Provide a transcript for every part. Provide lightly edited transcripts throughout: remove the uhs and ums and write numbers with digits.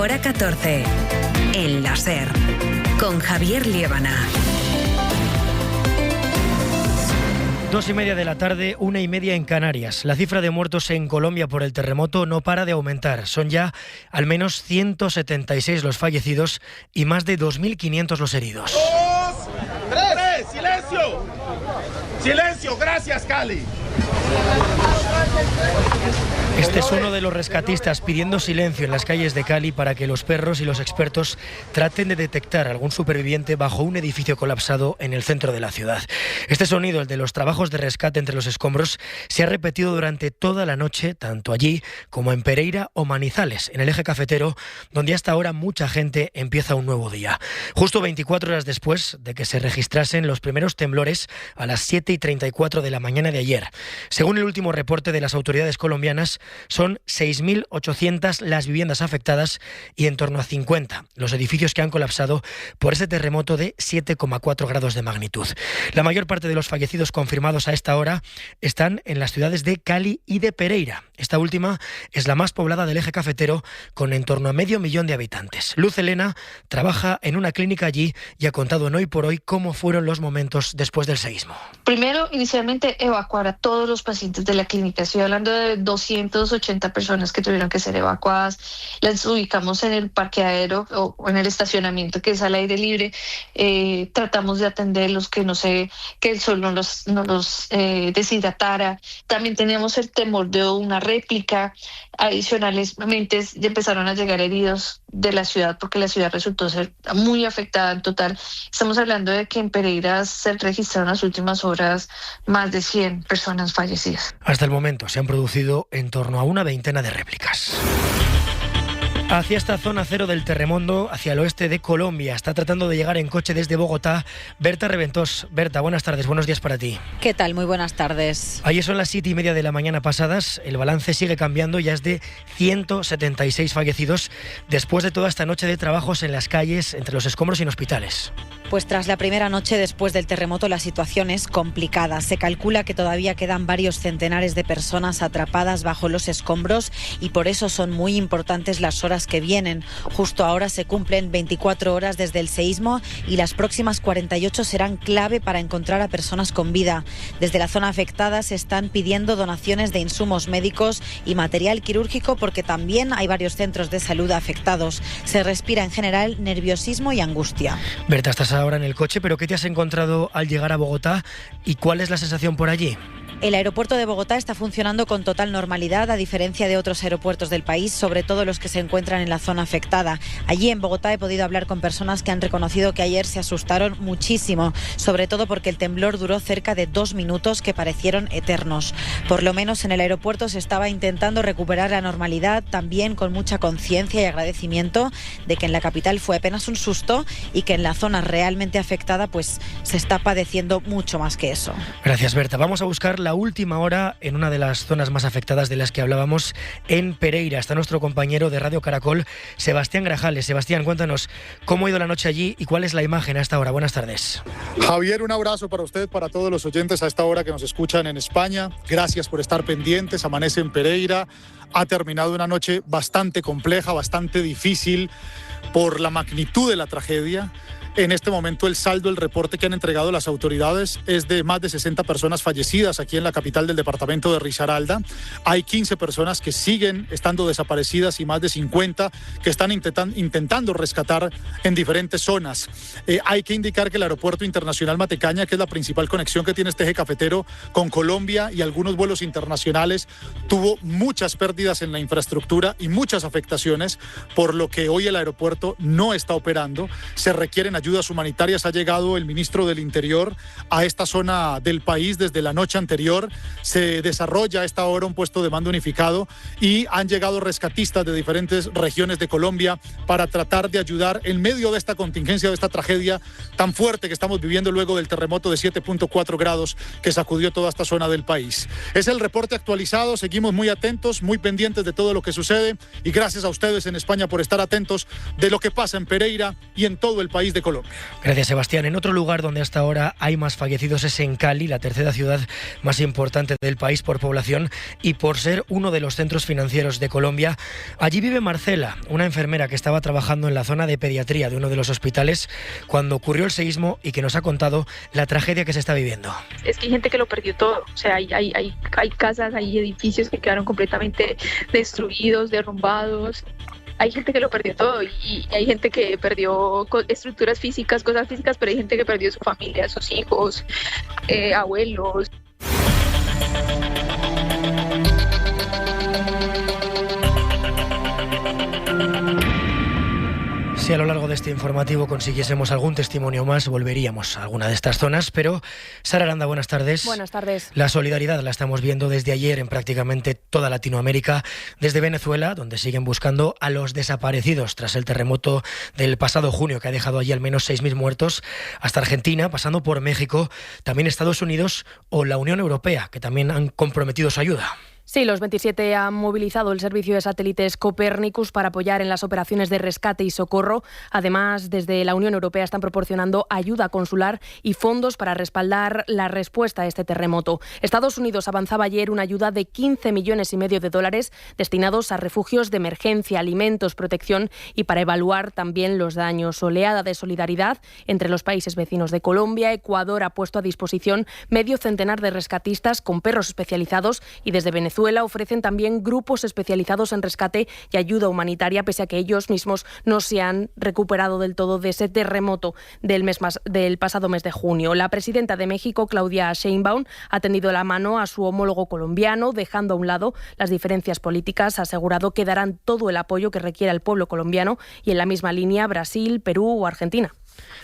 Hora 14. En la SER. Con Javier Liébana. 2:30 de la tarde, 1:30 en Canarias. La cifra de muertos en Colombia por el terremoto no para de aumentar. Son ya al menos 176 los fallecidos y más de 2.500 los heridos. 2, 3, silencio. Silencio, gracias, Cali. Este es uno de los rescatistas pidiendo silencio en las calles de Cali para que los perros y los expertos traten de detectar algún superviviente bajo un edificio colapsado en el centro de la ciudad. Este sonido, el de los trabajos de rescate entre los escombros, se ha repetido durante toda la noche, tanto allí como en Pereira o Manizales, en el eje cafetero, donde hasta ahora mucha gente empieza un nuevo día. Justo 24 horas después de que se registrasen los primeros temblores a las 7:34 de la mañana de ayer. Según el último reporte de las autoridades colombianas, son 6.800 las viviendas afectadas y en torno a 50 los edificios que han colapsado por ese terremoto de 7,4 grados de magnitud. La mayor parte de los fallecidos confirmados a esta hora están en las ciudades de Cali y de Pereira. Esta última es la más poblada del eje cafetero, con en torno a 500.000 de habitantes. Luz Elena trabaja en una clínica allí y ha contado en Hoy por Hoy cómo fueron los momentos después del seísmo. Primero, inicialmente, evacuar a todos los pacientes de la clínica. Estoy hablando de 280 personas que tuvieron que ser evacuadas. Las ubicamos en el parqueadero o en el estacionamiento, que es al aire libre. Tratamos de atenderlos, que el sol no los deshidratara. También teníamos el temor de una réplica. Adicionalmente, empezaron a llegar heridos de la ciudad, porque la ciudad resultó ser muy afectada en total. Estamos hablando de que en Pereira se registraron en las últimas horas más de 100 personas fallecidas. Hasta el momento se han producido en torno a una veintena de réplicas. Hacia esta zona cero del terremoto, hacia el oeste de Colombia, está tratando de llegar en coche desde Bogotá Berta Reventós. Berta, buenas tardes, buenos días para ti. ¿Qué tal? Muy buenas tardes. Ayer son las 7:30 de la mañana pasadas, el balance sigue cambiando, ya es de 176 fallecidos después de toda esta noche de trabajos en las calles, entre los escombros y en hospitales. Pues tras la primera noche después del terremoto la situación es complicada. Se calcula que todavía quedan varios centenares de personas atrapadas bajo los escombros y por eso son muy importantes las horas que vienen. Justo ahora se cumplen 24 horas desde el seísmo y las próximas 48 serán clave para encontrar a personas con vida. Desde la zona afectada se están pidiendo donaciones de insumos médicos y material quirúrgico porque también hay varios centros de salud afectados. Se respira en general nerviosismo y angustia. Berta, estás ahora en el coche, pero ¿qué te has encontrado al llegar a Bogotá y cuál es la sensación por allí? El aeropuerto de Bogotá está funcionando con total normalidad, a diferencia de otros aeropuertos del país, sobre todo los que se encuentran en la zona afectada. Allí en Bogotá he podido hablar con personas que han reconocido que ayer se asustaron muchísimo, sobre todo porque el temblor duró cerca de 2 minutos que parecieron eternos. Por lo menos en el aeropuerto se estaba intentando recuperar la normalidad, también con mucha conciencia y agradecimiento de que en la capital fue apenas un susto y que en la zona realmente afectada pues se está padeciendo mucho más que eso. Gracias, Berta. Vamos a buscar la última hora en una de las zonas más afectadas de las que hablábamos, en Pereira. Está nuestro compañero de Radio Caracol, Sebastián Grajales. Sebastián, cuéntanos cómo ha ido la noche allí y cuál es la imagen a esta hora. Buenas tardes. Javier, un abrazo para usted, para todos los oyentes a esta hora que nos escuchan en España. Gracias por estar pendientes. Amanece en Pereira. Ha terminado una noche bastante compleja, bastante difícil por la magnitud de la tragedia. En este momento el saldo, el reporte que han entregado las autoridades es de más de 60 personas fallecidas aquí en la capital del departamento de Risaralda. Hay 15 personas que siguen estando desaparecidas y más de 50 que están intentando rescatar en diferentes zonas. Hay que indicar que el aeropuerto internacional Matecaña, que es la principal conexión que tiene este eje cafetero con Colombia y algunos vuelos internacionales, tuvo muchas pérdidas en la infraestructura y muchas afectaciones, por lo que hoy el aeropuerto no está operando. Se requieren ayudas humanitarias. Ha llegado el ministro del Interior a esta zona del país desde la noche anterior. Se desarrolla a esta hora un puesto de mando unificado y han llegado rescatistas de diferentes regiones de Colombia para tratar de ayudar en medio de esta contingencia, de esta tragedia tan fuerte que estamos viviendo luego del terremoto de 7.4 grados que sacudió toda esta zona del país. Es el reporte actualizado. Seguimos muy atentos, muy pendientes de todo lo que sucede y gracias a ustedes en España por estar atentos de lo que pasa en Pereira y en todo el país de Colombia. Colombia. Gracias, Sebastián. En otro lugar donde hasta ahora hay más fallecidos es en Cali, la tercera ciudad más importante del país por población y por ser uno de los centros financieros de Colombia. Allí vive Marcela, una enfermera que estaba trabajando en la zona de pediatría de uno de los hospitales cuando ocurrió el seísmo y que nos ha contado la tragedia que se está viviendo. Es que hay gente que lo perdió todo, o sea, hay casas, hay edificios que quedaron completamente destruidos, derrumbados. Hay gente que lo perdió todo y hay gente que perdió estructuras físicas, cosas físicas, pero hay gente que perdió su familia, sus hijos, abuelos. Si a lo largo de este informativo consiguiésemos algún testimonio más, volveríamos a alguna de estas zonas, pero Sara Aranda, buenas tardes. Buenas tardes. La solidaridad la estamos viendo desde ayer en prácticamente toda Latinoamérica, desde Venezuela, donde siguen buscando a los desaparecidos tras el terremoto del pasado junio, que ha dejado allí al menos 6.000 muertos, hasta Argentina, pasando por México, también Estados Unidos o la Unión Europea, que también han comprometido su ayuda. Sí, los 27 han movilizado el servicio de satélites Copernicus para apoyar en las operaciones de rescate y socorro. Además, desde la Unión Europea están proporcionando ayuda consular y fondos para respaldar la respuesta a este terremoto. Estados Unidos avanzaba ayer una ayuda de $15,5 millones destinados a refugios de emergencia, alimentos, protección y para evaluar también los daños. Oleada de solidaridad entre los países vecinos de Colombia. Ecuador ha puesto a disposición medio centenar de rescatistas con perros especializados y desde Venezuela ofrecen también grupos especializados en rescate y ayuda humanitaria, pese a que ellos mismos no se han recuperado del todo de ese terremoto del pasado mes de junio. La presidenta de México, Claudia Sheinbaum, ha tendido la mano a su homólogo colombiano, dejando a un lado las diferencias políticas. Ha asegurado que darán todo el apoyo que requiera el pueblo colombiano y en la misma línea Brasil, Perú o Argentina.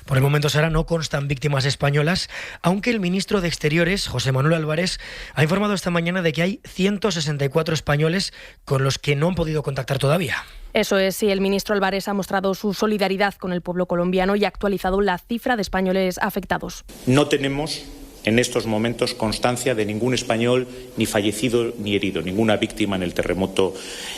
Por el momento, Sara, no constan víctimas españolas, aunque el ministro de Exteriores, José Manuel Álvarez, ha informado esta mañana de que hay 164 españoles con los que no han podido contactar todavía. Eso es, sí, el ministro Álvarez ha mostrado su solidaridad con el pueblo colombiano y ha actualizado la cifra de españoles afectados. No tenemos en estos momentos constancia de ningún español ni fallecido ni herido, ninguna víctima en el terremoto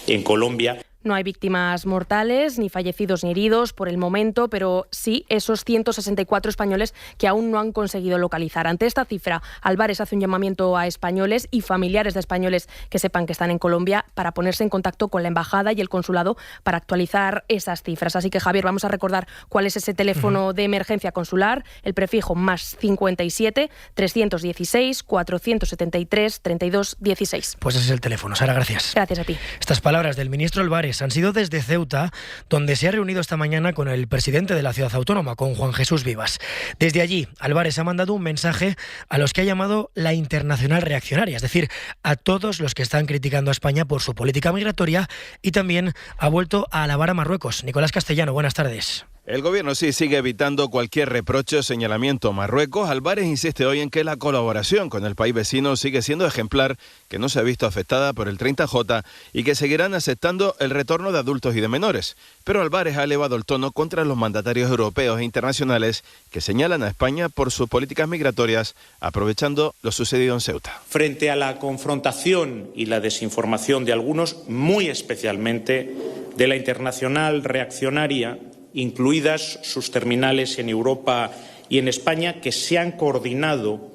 en Colombia. No hay víctimas mortales, ni fallecidos ni heridos por el momento, pero sí esos 164 españoles que aún no han conseguido localizar. Ante esta cifra, Álvarez hace un llamamiento a españoles y familiares de españoles que sepan que están en Colombia para ponerse en contacto con la embajada y el consulado para actualizar esas cifras. Así que, Javier, vamos a recordar cuál es ese teléfono de emergencia consular, el prefijo +57 316 473 32 16. Pues ese es el teléfono. Sara, gracias. Gracias a ti. Estas palabras del ministro Álvarez han sido desde Ceuta, donde se ha reunido esta mañana con el presidente de la ciudad autónoma, con Juan Jesús Vivas. Desde allí, Álvarez ha mandado un mensaje a los que ha llamado la internacional reaccionaria, es decir, a todos los que están criticando a España por su política migratoria, y también ha vuelto a alabar a Marruecos. Nicolás Castellano, buenas tardes. El gobierno sí sigue evitando cualquier reproche o señalamiento a Marruecos. Álvarez insiste hoy en que la colaboración con el país vecino sigue siendo ejemplar, que no se ha visto afectada por el 30J y que seguirán aceptando el retorno de adultos y de menores. Pero Álvarez ha elevado el tono contra los mandatarios europeos e internacionales que señalan a España por sus políticas migratorias, aprovechando lo sucedido en Ceuta. Frente a la confrontación y la desinformación de algunos, muy especialmente de la internacional reaccionaria, incluidas sus terminales en Europa y en España, que se han coordinado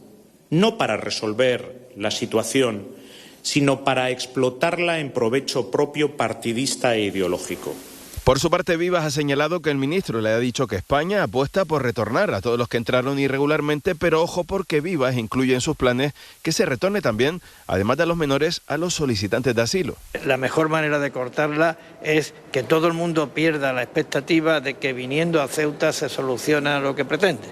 no para resolver la situación, sino para explotarla en provecho propio partidista e ideológico. Por su parte, Vivas ha señalado que el ministro le ha dicho que España apuesta por retornar a todos los que entraron irregularmente, pero ojo, porque Vivas incluye en sus planes que se retorne también, además de a los menores, a los solicitantes de asilo. La mejor manera de cortarla es que todo el mundo pierda la expectativa de que viniendo a Ceuta se soluciona lo que pretende.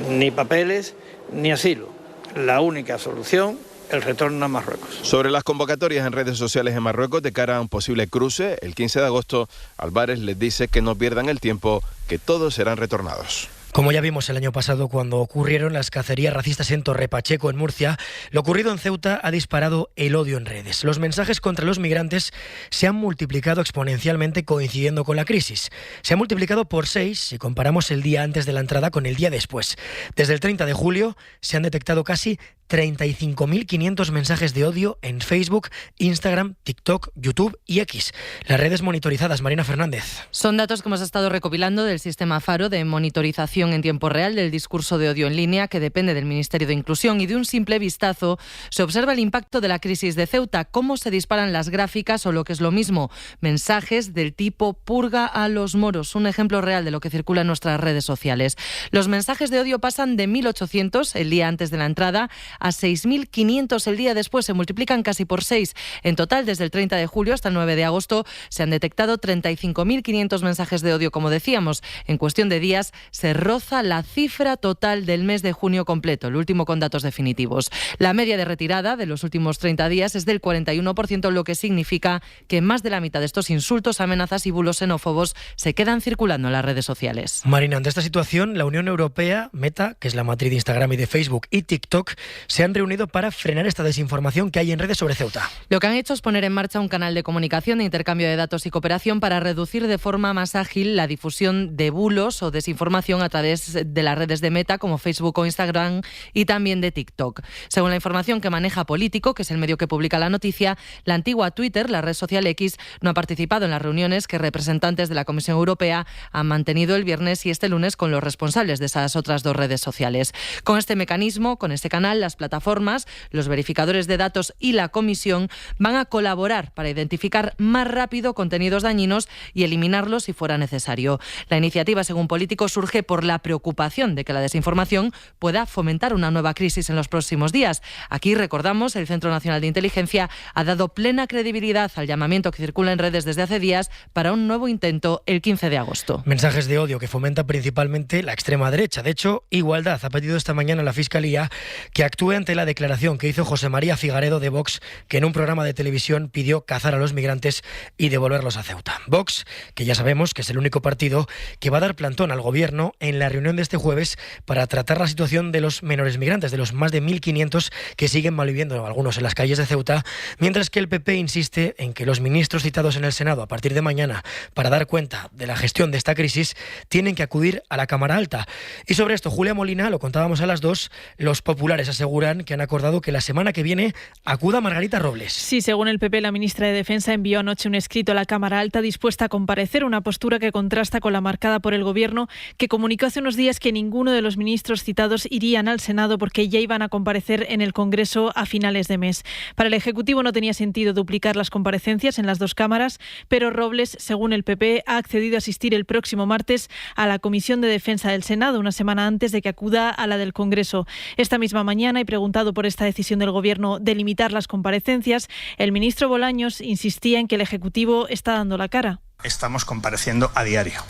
Ni papeles ni asilo. La única solución, el retorno a Marruecos. Sobre las convocatorias en redes sociales en Marruecos de cara a un posible cruce, el 15 de agosto, Álvarez les dice que no pierdan el tiempo, que todos serán retornados. Como ya vimos el año pasado cuando ocurrieron las cacerías racistas en Torre Pacheco, en Murcia, lo ocurrido en Ceuta ha disparado el odio en redes. Los mensajes contra los migrantes se han multiplicado exponencialmente coincidiendo con la crisis. Se ha multiplicado por 6 si comparamos el día antes de la entrada con el día después. Desde el 30 de julio se han detectado casi 35.500 mensajes de odio en Facebook, Instagram, TikTok, YouTube y X. Las redes monitorizadas, Marina Fernández. Son datos que hemos estado recopilando del sistema Faro de monitorización en tiempo real del discurso de odio en línea, que depende del Ministerio de Inclusión, y de un simple vistazo se observa el impacto de la crisis de Ceuta, cómo se disparan las gráficas o, lo que es lo mismo, mensajes del tipo "purga a los moros", un ejemplo real de lo que circula en nuestras redes sociales. Los mensajes de odio pasan de 1.800 el día antes de la entrada a 6.500 el día después, se multiplican casi por 6. En total, desde el 30 de julio hasta el 9 de agosto, se han detectado 35.500 mensajes de odio, como decíamos. En cuestión de días, se roza la cifra total del mes de junio completo, el último con datos definitivos. La media de retirada de los últimos 30 días es del 41%, lo que significa que más de la mitad de estos insultos, amenazas y bulos xenófobos se quedan circulando en las redes sociales. Marina, ante esta situación, la Unión Europea, Meta, que es la matriz de Instagram y de Facebook, y TikTok, se han reunido para frenar esta desinformación que hay en redes sobre Ceuta. Lo que han hecho es poner en marcha un canal de comunicación, de intercambio de datos y cooperación para reducir de forma más ágil la difusión de bulos o desinformación a través de las redes de Meta, como Facebook o Instagram, y también de TikTok. Según la información que maneja Político, que es el medio que publica la noticia, la antigua Twitter, la red social X, no ha participado en las reuniones que representantes de la Comisión Europea han mantenido el viernes y este lunes con los responsables de esas otras dos redes sociales. Con este mecanismo, con este canal, las plataformas, los verificadores de datos y la Comisión van a colaborar para identificar más rápido contenidos dañinos y eliminarlos si fuera necesario. La iniciativa, según Político, surge por la preocupación de que la desinformación pueda fomentar una nueva crisis en los próximos días. Aquí, recordamos, el Centro Nacional de Inteligencia ha dado plena credibilidad al llamamiento que circula en redes desde hace días para un nuevo intento el 15 de agosto. Mensajes de odio que fomentan principalmente la extrema derecha. De hecho, Igualdad ha pedido esta mañana a la Fiscalía que actúe ante la declaración que hizo José María Figaredo de Vox, que en un programa de televisión pidió cazar a los migrantes y devolverlos a Ceuta. Vox, que ya sabemos que es el único partido que va a dar plantón al gobierno en la reunión de este jueves para tratar la situación de los menores migrantes, de los más de 1.500 que siguen malviviendo, algunos en las calles de Ceuta, mientras que el PP insiste en que los ministros citados en el Senado a partir de mañana para dar cuenta de la gestión de esta crisis tienen que acudir a la Cámara Alta. Y sobre esto, Julia Molina, lo contábamos a las 2, los populares aseguran que han acordado que la semana que viene acuda Margarita Robles. Sí, según el PP, la ministra de Defensa envió anoche un escrito a la Cámara Alta dispuesta a comparecer, una postura que contrasta con la marcada por el Gobierno, que comunicó hace unos días que ninguno de los ministros citados irían al Senado porque ya iban a comparecer en el Congreso a finales de mes. Para el Ejecutivo no tenía sentido duplicar las comparecencias en las dos cámaras, pero Robles, según el PP, ha accedido a asistir el próximo martes a la Comisión de Defensa del Senado, una semana antes de que acuda a la del Congreso. Esta misma mañana, y preguntado por esta decisión del Gobierno de limitar las comparecencias, el ministro Bolaños insistía en que el Ejecutivo está dando la cara. Estamos compareciendo a diario.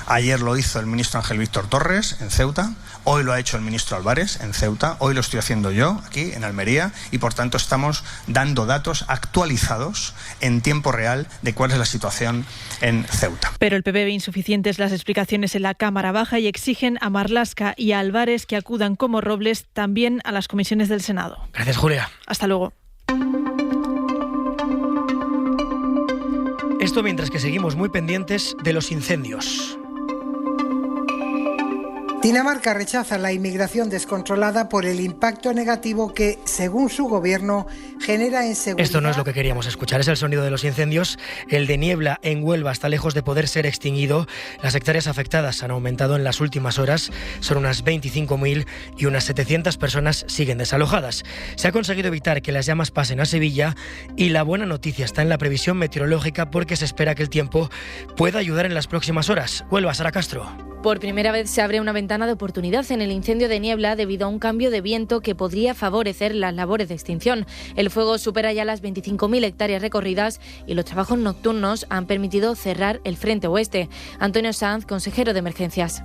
Ayer lo hizo el ministro Ángel Víctor Torres en Ceuta, hoy lo ha hecho el ministro Álvarez en Ceuta, hoy lo estoy haciendo yo aquí en Almería y por tanto estamos dando datos actualizados en tiempo real de cuál es la situación en Ceuta. Pero el PP ve insuficientes las explicaciones en la Cámara Baja y exigen a Marlaska y a Álvarez que acudan como Robles también a las comisiones del Senado. Gracias, Julia. Hasta luego. Esto mientras que seguimos muy pendientes de los incendios. Dinamarca rechaza la inmigración descontrolada por el impacto negativo que, según su gobierno, genera en seguridad. Esto no es lo que queríamos escuchar, es el sonido de los incendios. El de Niebla en Huelva está lejos de poder ser extinguido. Las hectáreas afectadas han aumentado en las últimas horas, son unas 25.000 y unas 700 personas siguen desalojadas. Se ha conseguido evitar que las llamas pasen a Sevilla y la buena noticia está en la previsión meteorológica porque se espera que el tiempo pueda ayudar en las próximas horas. Huelva, Sara Castro. Por primera vez se abre una ventana de oportunidad en el incendio de Niebla debido a un cambio de viento que podría favorecer las labores de extinción. El fuego supera ya las 25.000 hectáreas recorridas y los trabajos nocturnos han permitido cerrar el frente oeste. Antonio Sanz, consejero de Emergencias.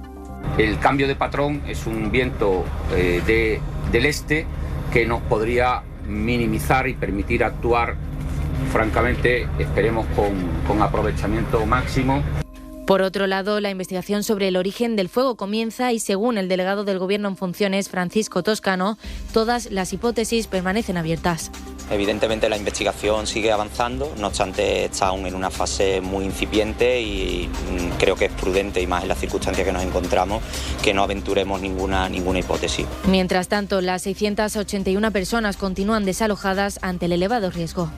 El cambio de patrón es un viento del este que nos podría minimizar y permitir actuar, francamente, esperemos con aprovechamiento máximo. Por otro lado, la investigación sobre el origen del fuego comienza y, según el delegado del Gobierno en funciones, Francisco Toscano, todas las hipótesis permanecen abiertas. Evidentemente la investigación sigue avanzando, no obstante está aún en una fase muy incipiente y creo que es prudente, y más en las circunstancias que nos encontramos, que no aventuremos ninguna hipótesis. Mientras tanto, las 681 personas continúan desalojadas ante el elevado riesgo.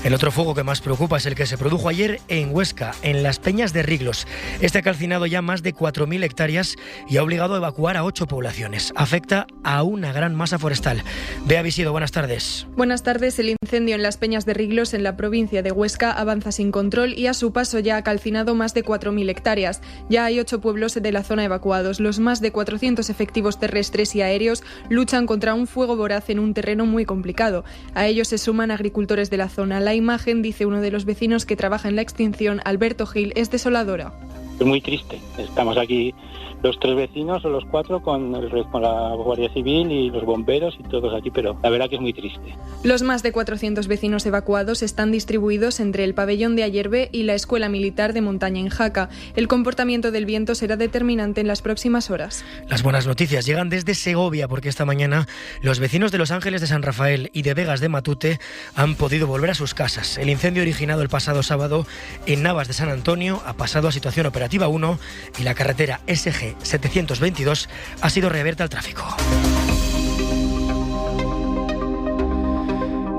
El otro fuego que más preocupa es el que se produjo ayer en Huesca, en las Peñas de Riglos. Este ha calcinado ya más de 4.000 hectáreas y ha obligado a evacuar a 8 poblaciones. Afecta a una gran masa forestal. Bea Visido, buenas tardes. Buenas tardes. El incendio en las Peñas de Riglos, en la provincia de Huesca, avanza sin control y a su paso ya ha calcinado más de 4.000 hectáreas. Ya hay 8 pueblos de la zona evacuados. Los más de 400 efectivos terrestres y aéreos luchan contra un fuego voraz en un terreno muy complicado. A ellos se suman agricultores de la zona. La imagen, dice uno de los vecinos que trabaja en la extinción, Alberto Gil, es desoladora. Es muy triste. Estamos aquí los 3 vecinos o los 4 con la Guardia Civil y los bomberos y todos aquí, pero la verdad que es muy triste. Los más de 400 vecinos evacuados están distribuidos entre el pabellón de Ayerbe y la Escuela Militar de Montaña en Jaca. El comportamiento del viento será determinante en las próximas horas. Las buenas noticias llegan desde Segovia, porque esta mañana los vecinos de Los Ángeles de San Rafael y de Vegas de Matute han podido volver a sus casas. El incendio originado el pasado sábado en Navas de San Antonio ha pasado a situación operativa 1 y la carretera SG 722 ha sido reabierta al tráfico.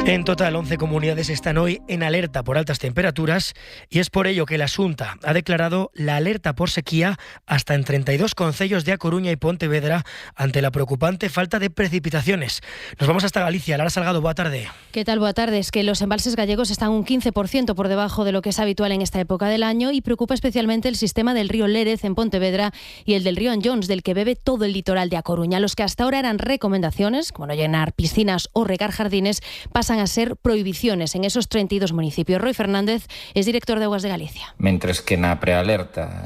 En total, 11 comunidades están hoy en alerta por altas temperaturas y es por ello que la Xunta ha declarado la alerta por sequía hasta en 32 concellos de A Coruña y Pontevedra ante la preocupante falta de precipitaciones. Nos vamos hasta Galicia. Lara Salgado, boa tarde. ¿Qué tal? Boa tarde. Es que los embalses gallegos están un 15% por debajo de lo que es habitual en esta época del año y preocupa especialmente el sistema del río Lérez en Pontevedra y el del río Anllóns, del que bebe todo el litoral de A Coruña. Los que hasta ahora eran recomendaciones, como no llenar piscinas o regar jardines, pasan a ser prohibiciones en esos 32 municipios. Roy Fernández es director de Aguas de Galicia. Mentres que na prealerta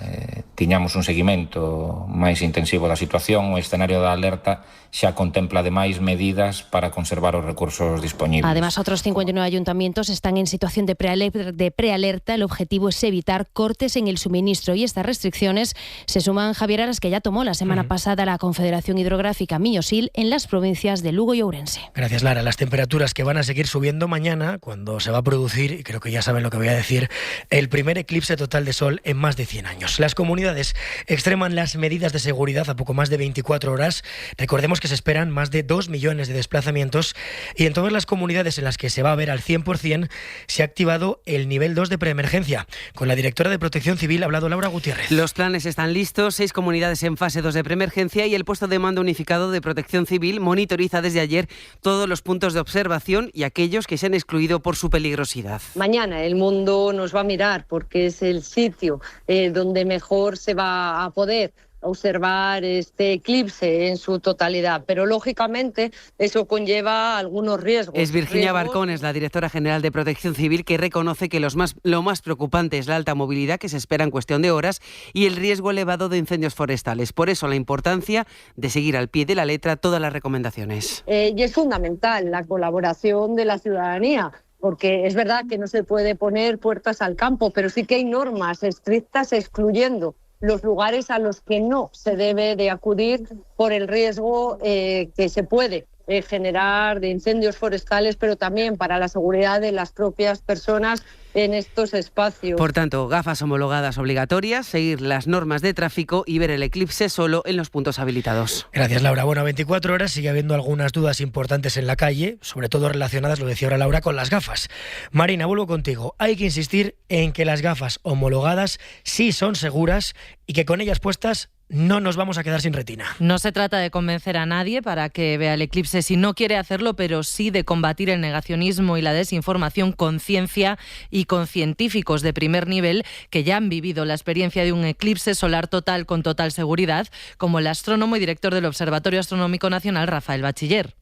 tiñamos un seguimento máis intensivo da situación, o escenario da alerta xa contempla ademais medidas para conservar os recursos dispoñibles. Además, otros 59 ayuntamientos están en situación de prealerta. El objetivo es evitar cortes en el suministro y estas restricciones se suman, Javier, a las que ya tomó la semana pasada la Confederación Hidrográfica Miñosil en las provincias de Lugo y Ourense. Gracias, Lara. Las temperaturas que van a seguir subiendo mañana, cuando se va a producir, y creo que ya saben lo que voy a decir, el primer eclipse total de sol en más de 100 años. Las comunidades extreman las medidas de seguridad a poco más de 24 horas. Recordemos que se esperan más de 2 millones de desplazamientos y en todas las comunidades en las que se va a ver al 100% se ha activado el nivel 2 de preemergencia. Con la directora de Protección Civil ha hablado Laura Gutiérrez. Los planes están listos, 6 comunidades en fase 2 de preemergencia y el puesto de mando unificado de Protección Civil monitoriza desde ayer todos los puntos de observación y aquellos que se han excluido por su peligrosidad. Mañana el mundo nos va a mirar porque es el sitio donde mejor se va a poder observar este eclipse en su totalidad, pero lógicamente eso conlleva algunos riesgos. Es Virginia Barcones, la directora general de Protección Civil, que reconoce que lo más preocupante es la alta movilidad que se espera en cuestión de horas y el riesgo elevado de incendios forestales. Por eso la importancia de seguir al pie de la letra todas las recomendaciones. Y es fundamental la colaboración de la ciudadanía, porque es verdad que no se puede poner puertas al campo, pero sí que hay normas estrictas excluyendo los lugares a los que no se debe de acudir por el riesgo que se puede generar de incendios forestales, pero también para la seguridad de las propias personas en estos espacios. Por tanto, gafas homologadas obligatorias, seguir las normas de tráfico y ver el eclipse solo en los puntos habilitados. Gracias, Laura. Bueno, a 24 horas sigue habiendo algunas dudas importantes en la calle, sobre todo relacionadas, lo decía ahora Laura, con las gafas. Marina, vuelvo contigo. Hay que insistir en que las gafas homologadas sí son seguras y que con ellas puestas no nos vamos a quedar sin retina. No se trata de convencer a nadie para que vea el eclipse si no quiere hacerlo, pero sí de combatir el negacionismo y la desinformación con ciencia y con científicos de primer nivel que ya han vivido la experiencia de un eclipse solar total con total seguridad, como el astrónomo y director del Observatorio Astronómico Nacional, Rafael Bachiller.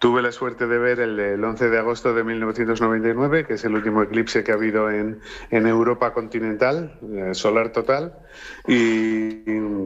Tuve la suerte de ver el 11 de agosto de 1999, que es el último eclipse que ha habido en Europa continental, solar total, y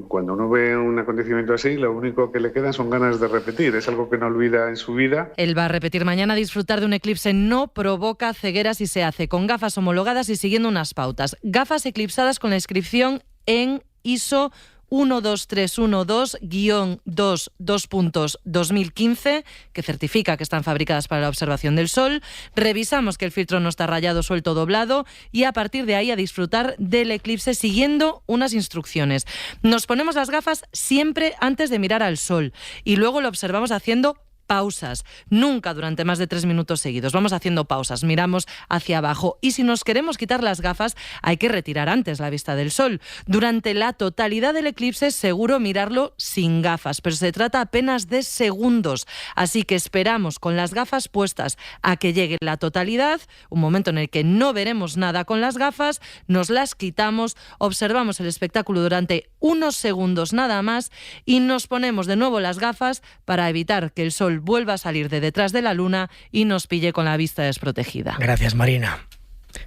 cuando uno ve un acontecimiento así, lo único que le queda son ganas de repetir, es algo que no olvida en su vida. Él va a repetir mañana. Disfrutar de un eclipse no provoca ceguera si se hace con gafas homologadas y siguiendo unas pautas. Gafas eclipsadas con la inscripción en ISO 12312-2.2015, que certifica que están fabricadas para la observación del sol. Revisamos que el filtro no está rayado, suelto, doblado, y a partir de ahí a disfrutar del eclipse siguiendo unas instrucciones. Nos ponemos las gafas siempre antes de mirar al sol y luego lo observamos haciendo pausas, nunca durante más de 3 minutos seguidos. Vamos haciendo pausas, miramos hacia abajo, y si nos queremos quitar las gafas hay que retirar antes la vista del sol. Durante la totalidad del eclipse es seguro mirarlo sin gafas, pero se trata apenas de segundos, así que esperamos con las gafas puestas a que llegue la totalidad, un momento en el que no veremos nada con las gafas, nos las quitamos, observamos el espectáculo durante unos segundos nada más y nos ponemos de nuevo las gafas para evitar que el sol vuelva a salir de detrás de la luna y nos pille con la vista desprotegida. Gracias, Marina.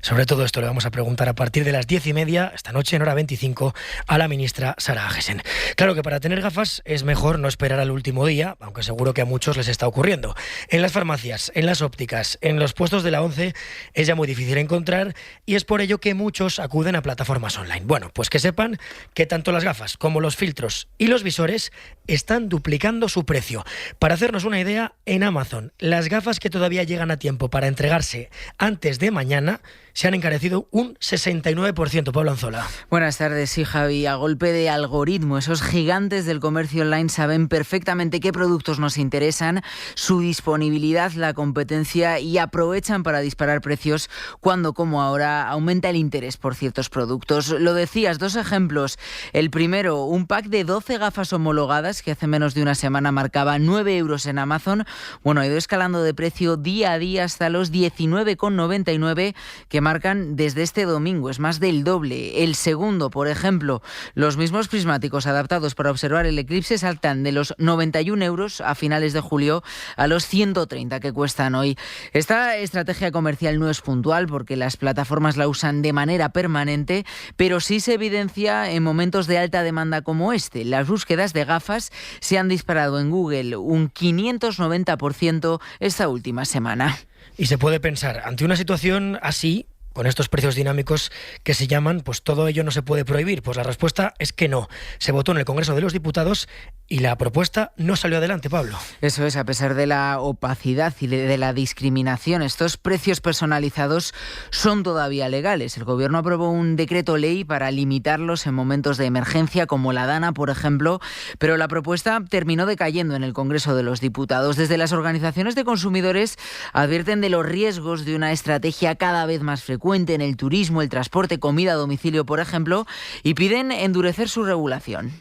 Sobre todo esto le vamos a preguntar a partir de las 10:30, esta noche en hora 25, a la ministra Sara Agesen. Claro que para tener gafas es mejor no esperar al último día, aunque seguro que a muchos les está ocurriendo. En las farmacias, en las ópticas, en los puestos de la ONCE es ya muy difícil encontrar y es por ello que muchos acuden a plataformas online. Bueno, pues que sepan que tanto las gafas como los filtros y los visores están duplicando su precio. Para hacernos una idea, en Amazon, las gafas que todavía llegan a tiempo para entregarse antes de mañana se han encarecido un 69%. Pablo Anzola. Buenas tardes, sí, Javi. A golpe de algoritmo, esos gigantes del comercio online saben perfectamente qué productos nos interesan, su disponibilidad, la competencia, y aprovechan para disparar precios cuando, como ahora, aumenta el interés por ciertos productos. Lo decías, 2 ejemplos. El primero, un pack de 12 gafas homologadas que hace menos de una semana marcaba 9 euros en Amazon. Bueno, ha ido escalando de precio día a día hasta los 19,99 que marcan desde este domingo, es más del doble. El segundo, por ejemplo, los mismos prismáticos adaptados para observar el eclipse saltan de los 91 euros a finales de julio a los 130 que cuestan hoy. Esta estrategia comercial no es puntual porque las plataformas la usan de manera permanente, pero sí se evidencia en momentos de alta demanda como este. Las búsquedas de gafas se han disparado en Google un 590% esta última semana. Y se puede pensar, ante una situación así, con estos precios dinámicos que se llaman, pues todo ello no se puede prohibir. Pues la respuesta es que no. Se votó en el Congreso de los Diputados y la propuesta no salió adelante, Pablo. Eso es, a pesar de la opacidad y de la discriminación, estos precios personalizados son todavía legales. El Gobierno aprobó un decreto ley para limitarlos en momentos de emergencia, como la Dana, por ejemplo, pero la propuesta terminó decayendo en el Congreso de los Diputados. Desde las organizaciones de consumidores advierten de los riesgos de una estrategia cada vez más frecuente en el turismo, el transporte, comida a domicilio, por ejemplo, y piden endurecer su regulación.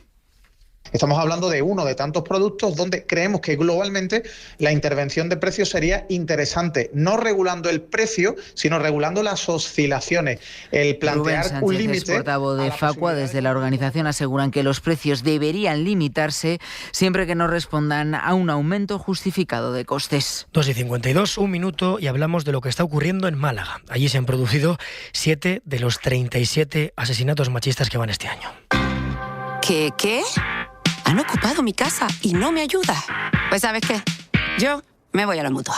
Estamos hablando de uno de tantos productos donde creemos que globalmente la intervención de precios sería interesante, no regulando el precio, sino regulando las oscilaciones. El plantear un límite. El portavoz de Facua, desde la organización, aseguran que los precios deberían limitarse siempre que no respondan a un aumento justificado de costes. 2:52, un minuto, y hablamos de lo que está ocurriendo en Málaga. Allí se han producido 7 de los 37 asesinatos machistas que van este año. ¿Qué? Han ocupado mi casa y no me ayuda. Pues ¿sabes qué? Yo me voy a la Mutua.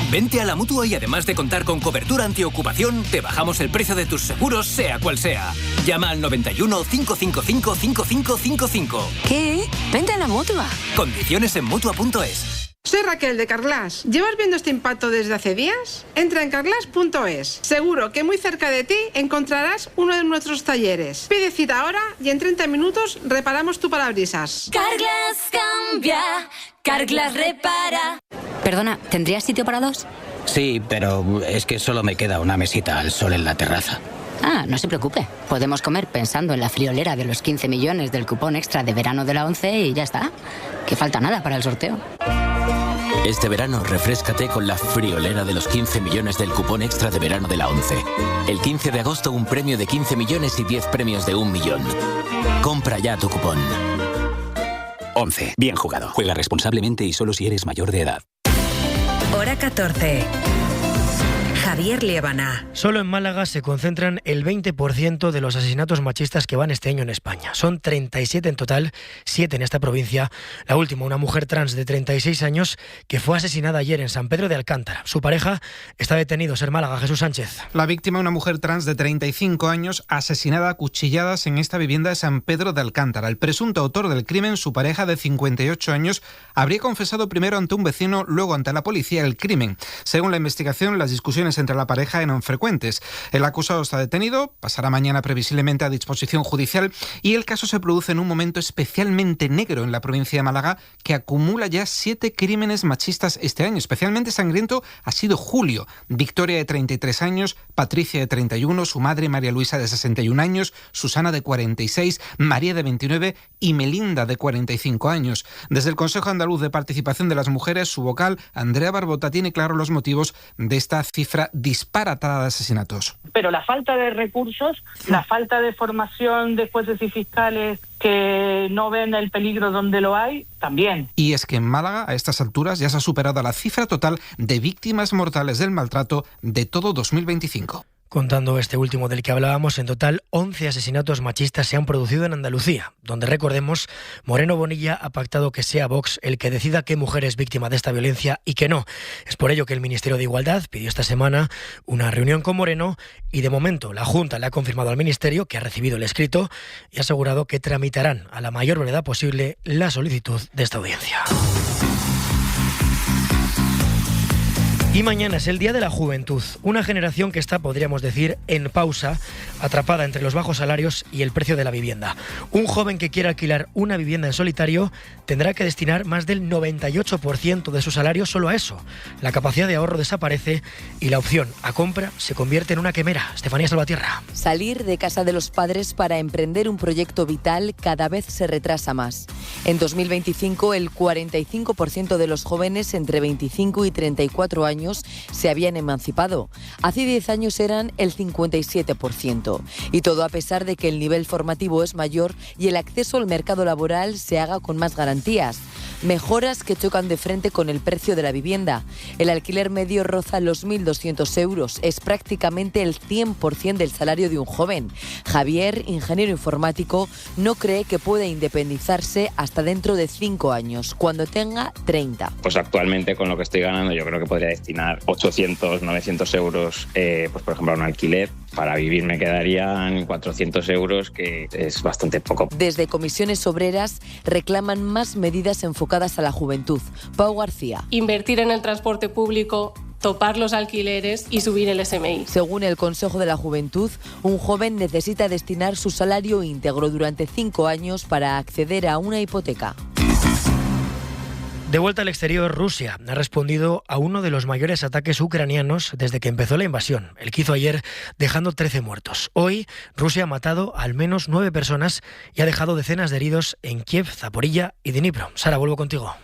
Vente a la Mutua y además de contar con cobertura antiocupación, te bajamos el precio de tus seguros, sea cual sea. Llama al 91 555 5555. ¿Qué? Vente a la Mutua. Condiciones en Mutua.es. Soy Raquel de Carglass. ¿Llevas viendo este impacto desde hace días? Entra en carglass.es. Seguro que muy cerca de ti encontrarás uno de nuestros talleres. Pide cita ahora y en 30 minutos reparamos tu parabrisas. Carglass cambia, Carglass repara. Perdona, ¿tendrías sitio para 2? Sí, pero es que solo me queda una mesita al sol en la terraza. Ah, no se preocupe. Podemos comer pensando en la friolera de los 15 millones del cupón extra de verano de la ONCE y ya está. Que falta nada para el sorteo. Este verano refréscate con la friolera de los 15 millones del cupón extra de verano de la ONCE. El 15 de agosto un premio de 15 millones y 10 premios de 1 millón. Compra ya tu cupón. ONCE. Bien jugado. Juega responsablemente y solo si eres mayor de edad. Hora 14. Javier Liébana. Solo en Málaga se concentran el 20% de los asesinatos machistas que van este año en España. Son 37 en total, 7 en esta provincia. La última, una mujer trans de 36 años que fue asesinada ayer en San Pedro de Alcántara. Su pareja está detenido. Ser Málaga, Jesús Sánchez. La víctima, una mujer trans de 35 años, asesinada a cuchilladas en esta vivienda de San Pedro de Alcántara. El presunto autor del crimen, su pareja de 58 años, habría confesado primero ante un vecino, luego ante la policía el crimen. Según la investigación, las discusiones entre la pareja eran frecuentes. El acusado está detenido, pasará mañana previsiblemente a disposición judicial y el caso se produce en un momento especialmente negro en la provincia de Málaga, que acumula ya 7 crímenes machistas este año. Especialmente sangriento ha sido julio. Victoria, de 33 años, Patricia, de 31, su madre María Luisa, de 61 años, Susana, de 46, María, de 29 y Melinda, de 45 años. Desde el Consejo Andaluz de Participación de las Mujeres, su vocal, Andrea Barbota, tiene claro los motivos de esta cifra disparatada de asesinatos. Pero la falta de recursos, la falta de formación de jueces y fiscales que no ven el peligro donde lo hay, también. Y es que en Málaga, a estas alturas, ya se ha superado la cifra total de víctimas mortales del maltrato de todo 2025. Contando este último del que hablábamos, en total 11 asesinatos machistas se han producido en Andalucía, donde, recordemos, Moreno Bonilla ha pactado que sea Vox el que decida qué mujer es víctima de esta violencia y qué no. Es por ello que el Ministerio de Igualdad pidió esta semana una reunión con Moreno y, de momento, la Junta le ha confirmado al Ministerio que ha recibido el escrito y ha asegurado que tramitarán a la mayor brevedad posible la solicitud de esta audiencia. Y mañana es el Día de la Juventud, una generación que está, podríamos decir, en pausa, atrapada entre los bajos salarios y el precio de la vivienda. Un joven que quiera alquilar una vivienda en solitario tendrá que destinar más del 98% de su salario solo a eso. La capacidad de ahorro desaparece y la opción a compra se convierte en una quimera. Estefanía Salvatierra. Salir de casa de los padres para emprender un proyecto vital cada vez se retrasa más. En 2025, el 45% de los jóvenes entre 25 y 34 años se habían emancipado. Hace 10 años eran el 57%. Y todo a pesar de que el nivel formativo es mayor y el acceso al mercado laboral se haga con más garantías. Mejoras que chocan de frente con el precio de la vivienda. El alquiler medio roza los 1.200 euros. Es prácticamente el 100% del salario de un joven. Javier, ingeniero informático, no cree que pueda independizarse hasta dentro de 5 años, cuando tenga 30. Pues actualmente con lo que estoy ganando yo creo que podría destinar 800, 900 euros, pues por ejemplo a un alquiler. Para vivir me quedarían 400 euros, que es bastante poco. Desde Comisiones Obreras reclaman más medidas enfocadas a la juventud. Pau García. Invertir en el transporte público, topar los alquileres y subir el SMI. Según el Consejo de la Juventud, un joven necesita destinar su salario íntegro durante 5 años para acceder a una hipoteca. De vuelta al exterior, Rusia ha respondido a uno de los mayores ataques ucranianos desde que empezó la invasión, el que hizo ayer, dejando 13 muertos. Hoy, Rusia ha matado al menos 9 personas y ha dejado decenas de heridos en Kiev, Zaporilla y Dnipro. Sara, vuelvo contigo.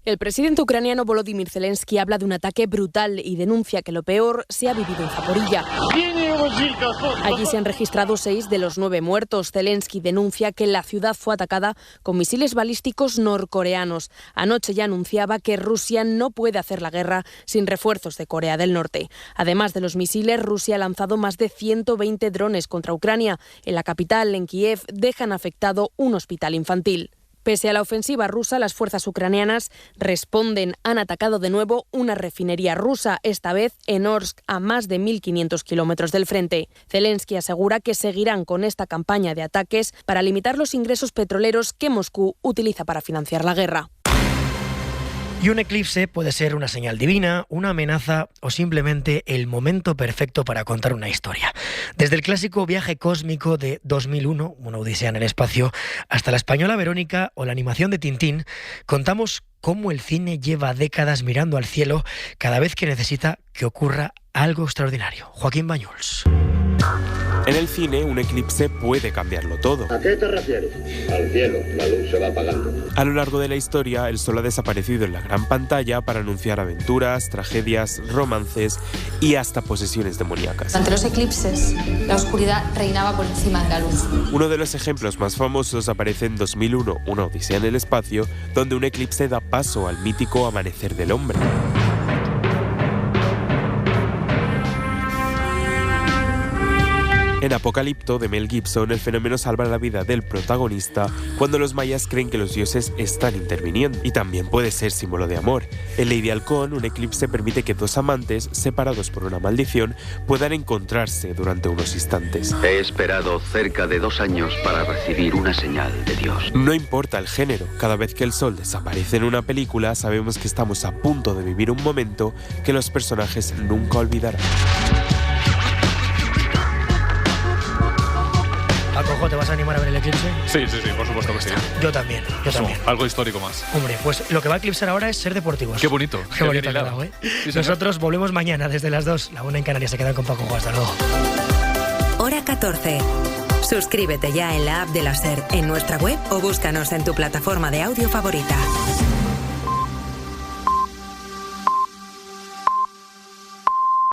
El presidente ucraniano Volodymyr Zelensky habla de un ataque brutal y denuncia que lo peor se ha vivido en Zaporilla. Allí se han registrado 6 de los 9 muertos. Zelensky denuncia que la ciudad fue atacada con misiles balísticos norcoreanos. Anoche ya anunciaba que Rusia no puede hacer la guerra sin refuerzos de Corea del Norte. Además de los misiles, Rusia ha lanzado más de 120 drones contra Ucrania. En la capital, en Kiev, dejan afectado un hospital infantil. Pese a la ofensiva rusa, las fuerzas ucranianas responden. Han atacado de nuevo una refinería rusa, esta vez en Orsk, a más de 1.500 kilómetros del frente. Zelensky asegura que seguirán con esta campaña de ataques para limitar los ingresos petroleros que Moscú utiliza para financiar la guerra. Y un eclipse puede ser una señal divina, una amenaza o simplemente el momento perfecto para contar una historia. Desde el clásico Viaje cósmico de 2001, una odisea en el espacio, hasta la española Verónica o la animación de Tintín, contamos cómo el cine lleva décadas mirando al cielo cada vez que necesita que ocurra algo extraordinario. Joaquín Bañuls. En el cine, un eclipse puede cambiarlo todo. ¿A qué te refieres? Al cielo, la luz se va apagando. A lo largo de la historia, el sol ha desaparecido en la gran pantalla para anunciar aventuras, tragedias, romances y hasta posesiones demoníacas. Ante los eclipses, la oscuridad reinaba por encima de la luz. Uno de los ejemplos más famosos aparece en 2001, una odisea en el espacio, donde un eclipse da paso al mítico amanecer del hombre. En Apocalipto, de Mel Gibson, el fenómeno salva la vida del protagonista cuando los mayas creen que los dioses están interviniendo. Y también puede ser símbolo de amor. En Lady Halcón, un eclipse permite que dos amantes, separados por una maldición, puedan encontrarse durante unos instantes. He esperado cerca de 2 años para recibir una señal de Dios. No importa el género, cada vez que el sol desaparece en una película, sabemos que estamos a punto de vivir un momento que los personajes nunca olvidarán. Paco, ¿te vas a animar a ver el eclipse? Sí, por supuesto que sí. Yo también. Algo histórico más. Hombre, pues lo que va a eclipsar ahora es ser deportivos. Qué bonito. Qué bonito ha quedado, ¿eh? Sí, nosotros volvemos mañana desde las 2, la 1 en Canarias. Se quedan con Paco. Hasta luego. Hora 14. Suscríbete ya en la app de la SER, en nuestra web o búscanos en tu plataforma de audio favorita.